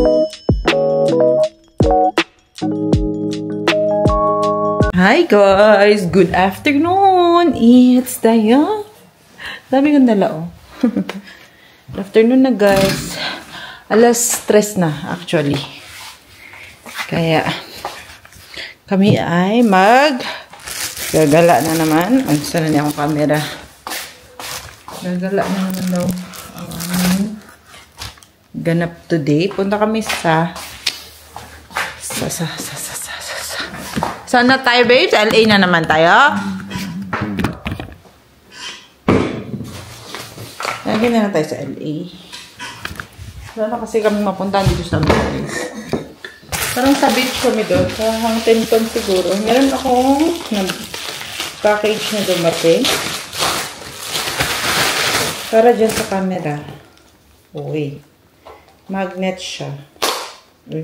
Hi guys! Good afternoon! It's Daya. Dami kong dala, oh. Good afternoon na, guys. Alas 3 na, actually. Kaya, kami ay gagala na naman. Ay, saan na niya akong camera? Gagala na naman daw. Ganap today. Punta kami saan na tayo, babes? LA na naman tayo. Lagi na lang tayo sa LA. Wala na kasi kami mapunta dito sa LA. Parang sa beach kami doon. Sa Huntington siguro. Meron akong package na dumating. Para dyan sa camera. Uy. Magnet siya. Uy.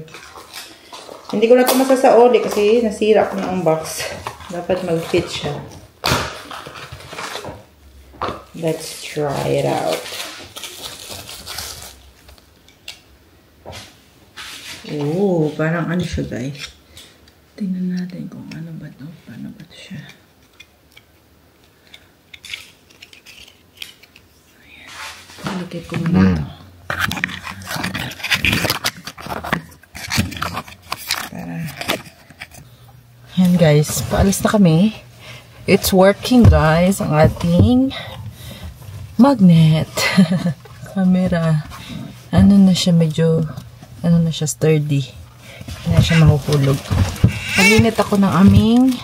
Hindi ko na ito masasaoli kasi nasira ko na ang box. Dapat mag-fit siya. Let's try it out. Oh, parang ano siya, guys. Tingnan natin kung ano ba ito. Paano ba ito siya? Ayan. Palagay ko muna ito. Ayan guys, paalis na kami. It's working guys, ang ating magnet. Camera. Ano na siya, medyo, ano na siya, sturdy. Hindi na siya mahuhulog. Naginit ako ng aming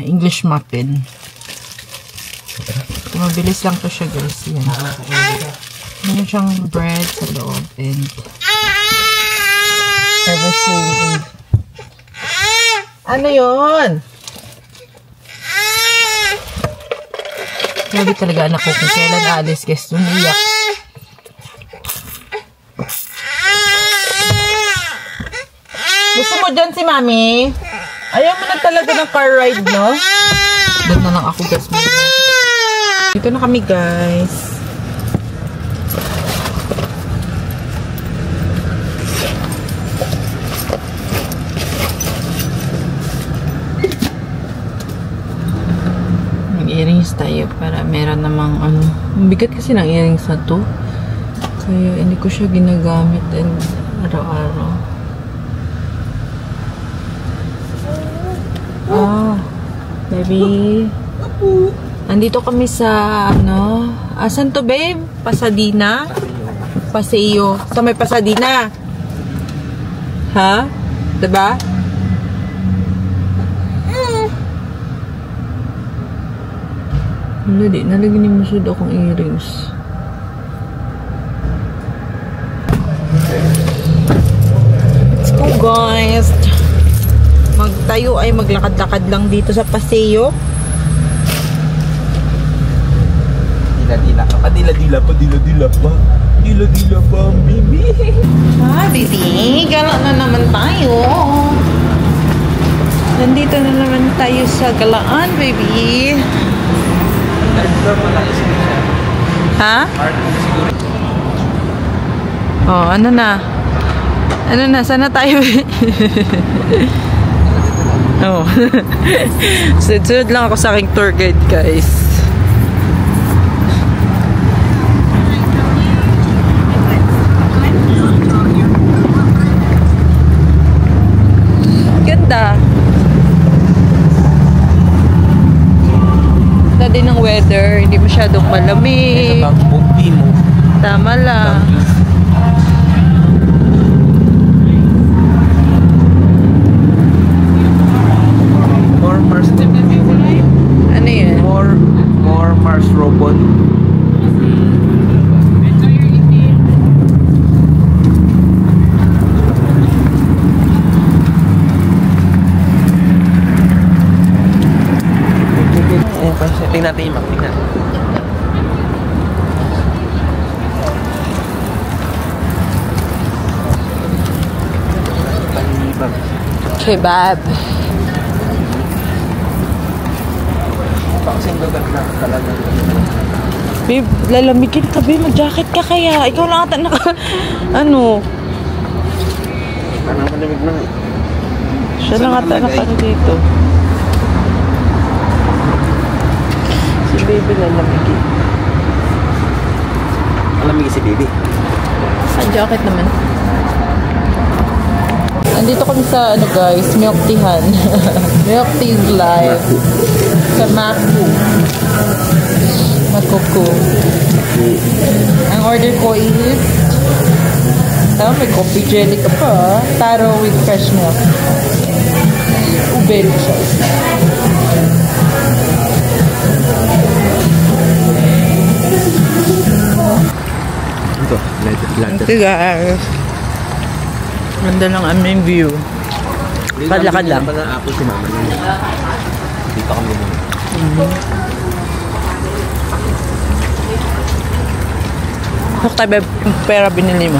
English muffin. Mabilis lang to siya guys. Yan. Meron siyang bread sa loob and everything. Ano yun? Grabe talaga anak ko kung kailan aalis guys. Umiyak. Gusto mo dyan si mami? Ayaw mo na talaga ng car ride, no? Doon na lang ako guys. Dito na kami guys. Earrings tayo para meron namang ano. Bigat kasi ng earrings na to. Kaya hindi ko siya ginagamit araw-araw. Ah, baby. Andito kami sa ano. Asan to, babe? Pasadena? Paseo. Sa may Pasadena. Ha? Diba? Wala, di. Nalagyan ni Masud akong earrings. Let's go, guys. Magtayo ay maglakad-lakad lang dito sa Paseo. Dila-dila pa. Dila-dila pa. Dila-dila pa. Dila-dila pa, baby. Ah, baby. Gala na naman tayo. Nandito na naman tayo sa galaan, baby. Ha? Oh, ano na? Ano na? Sana tayo? Oh. Sunod lang ako sa aking tour guide, guys. Ganda. Din ng weather, hindi masyadong malamig. Tama lang. More Mars ano yan? More Mars robot. Tingnan natin yung map, tingnan. Kebab. Paksing lugar na talaga. Babe, lalamigin ka, babe. Mag-jacket ka kaya. Ikaw lang ata naka... Ano? Parang malamig na eh. Siya lang ata naka dito. Si baby lalamigin. Malamig si baby. Ang jacket naman. Andito kami sa, ano guys, milk teahan. Milk tea is live. Sa Maku. Makuku. Ang order ko is may coffee jelly ka pa. Taro with fresh milk. Ube siya. Ito, ladder. Okay guys. Ganda lang aming view. Kadlakad lang. Hindi naman apple si mama niya. Dito kami muna. Huwag tayo pera binili mo.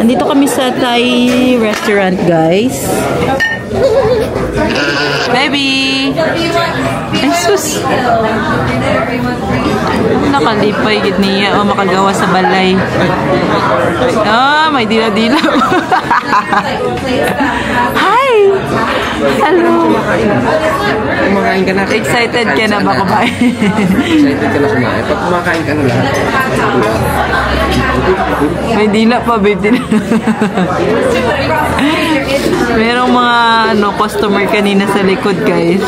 Nandito kami sa Thai restaurant, guys. Baby! Ay, sus! Nakalipay, gid niya. O, makagawa sa balay. May dila-dila. Hi! Hello! Kumakain ka na. Excited ka na ba kumain? Excited ka na kumain. Pag kumakain ka na lahat. May dila pa, babe. Merong mga customer kanina sa likod, guys.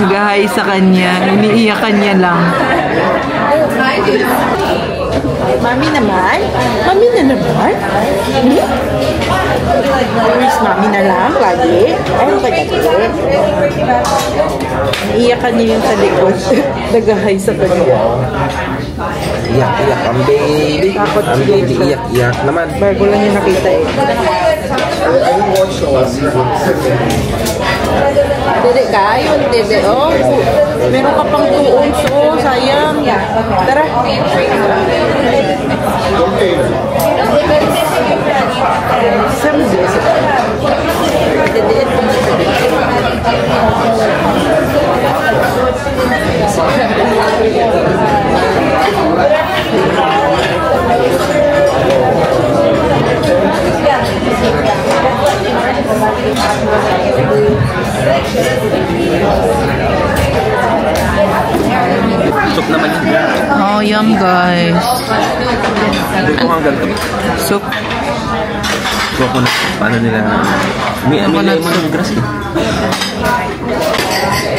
Nag-hi sa kanya. Iniiyakan niya lang. Mami naman? Mami na naman? Where's mami na lang? Lagi? Ayaw ka dati? Iniiyakan niya yung sa likod. Nag-hi sa kanya. Iyak-iyak ang baby. Takot ang baby, iyak-iyak naman. Bago lang yung nakita eh. Dede ka? Yun, dede. Oh, meron ka pang 2 ounce. Oh, sayang. Tara. Soup naman yun. Oh, yum guys. Ito nga ganito. Soup. Coconut. Paano nila? May lemongrass eh.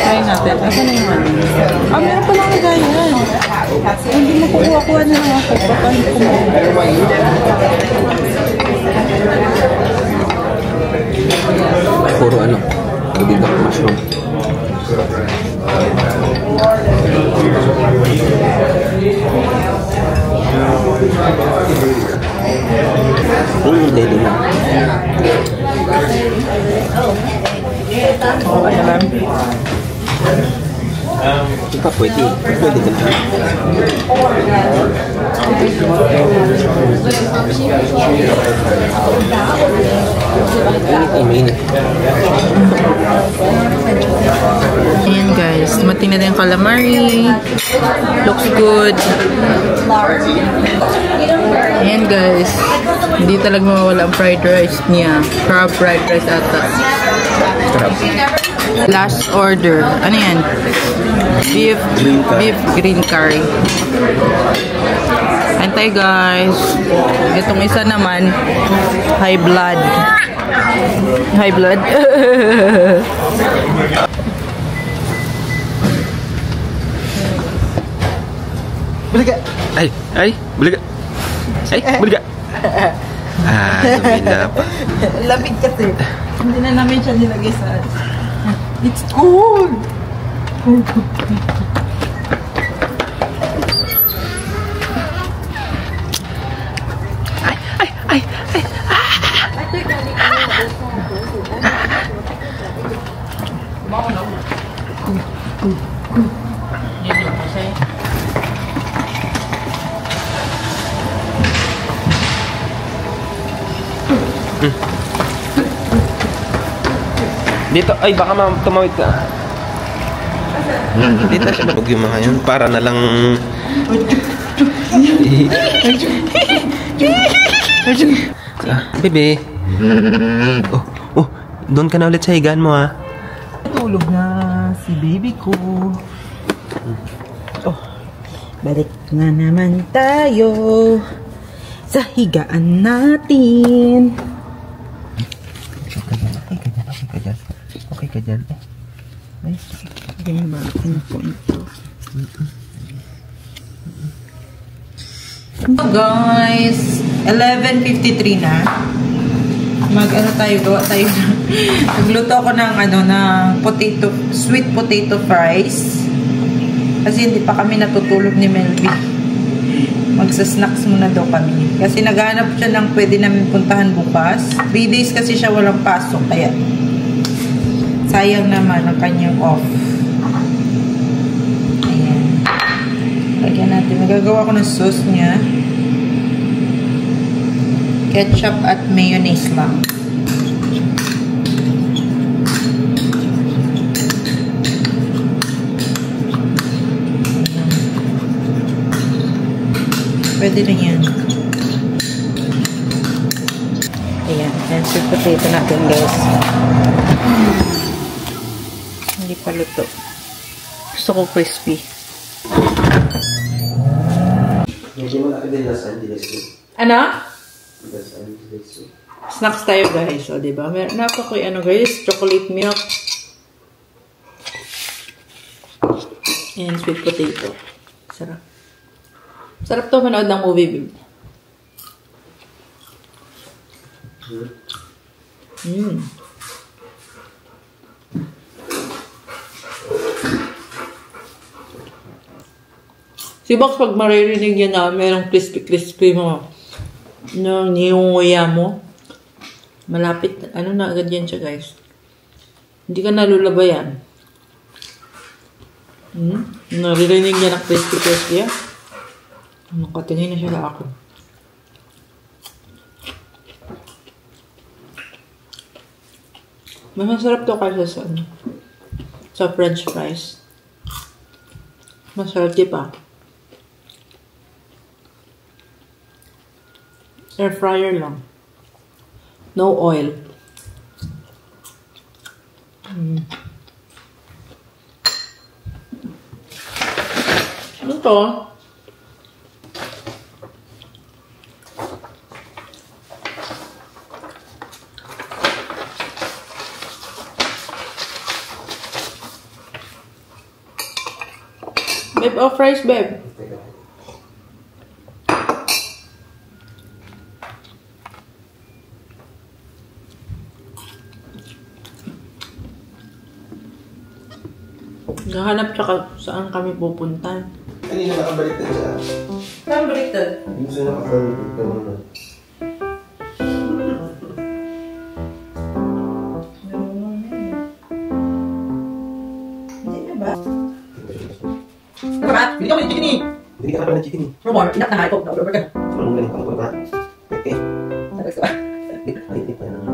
Try natin. Asan na yung ano? Meron pa lang na ganyan. Hindi mo kukuha-kuha na lang ako. Baka hindi kumuha. Puro ano? Bibig ako mushroom. Daily na. Oh, ano lang? Pwede ka na. Mainit. Ayan guys, mating na din yung calamari. Looks good. Ayan guys, hindi talaga mawawala ang fried rice niya. Crab fried rice ata. Last order. Ano yan? Beef green curry. Antay guys. Itong isa naman, high blood. High blood. Baliga. Ay, baliga. Ay, baliga. Lumina pa. Lamig kasi. Hindi na namin siya nilagay sa... It's cold! Dito, ay baka tumawid ka. Dito siya huwag yung mga yun. Para na lang... Bebe. Oh, doon ka na ulit sa higaan mo ha. Tulog na si baby ko. Oh, balik na naman tayo sa higaan natin. Okay ka dyan. Ay, ganyan ba? So guys, 11:53 na. Mag-ano tayo, gawa tayo. Nagluto ako ng sweet potato fries. Kasi hindi pa kami natutulog ni Melby. Magsa-snacks muna daw kami. Kasi naghahanap siya ng pwede namin puntahan bukas. 3 days kasi siya walang pasok. Kaya sayang naman ang kanyang off. Ayan. Lagyan natin. Magagawa ko ng sauce niya. Ketchup at mayonnaise lang. Pwede na yan. Ayan. Ayan, sweet potato natin guys. Hindi pa luto. Gusto ko crispy. Ano? Snacks tayo guys. O, diba? Napakoy guys. Chocolate milk. And sweet potato. Sarap. Sarap to manood ng movie, babe. Si Box, pag maririnig yan na merong crispy-crispy mo, niyunguya mo, malapit, na agad yan siya, guys. Hindi ka nalulabayan. Naririnig niya ng crispy-crispy, nakatingin na siya sa akin. Mas masarap to kasi sa french fries. Masarap, di ba? Air fryer lang. No oil. Ano to? Babe, oh, fries, babe. Gahanap siya saan kami pupunta. Kanina nakabaliktad siya. Saan baliktad? Yung sa nakabaliktad. Hindi na ba? Hindi ka na pala ng chicken eh. Rumor, inak na nga ito. Naulog ka na. Ano mo ganito? Ano ka? Okay. Tapos ka ba? Hindi pa yan.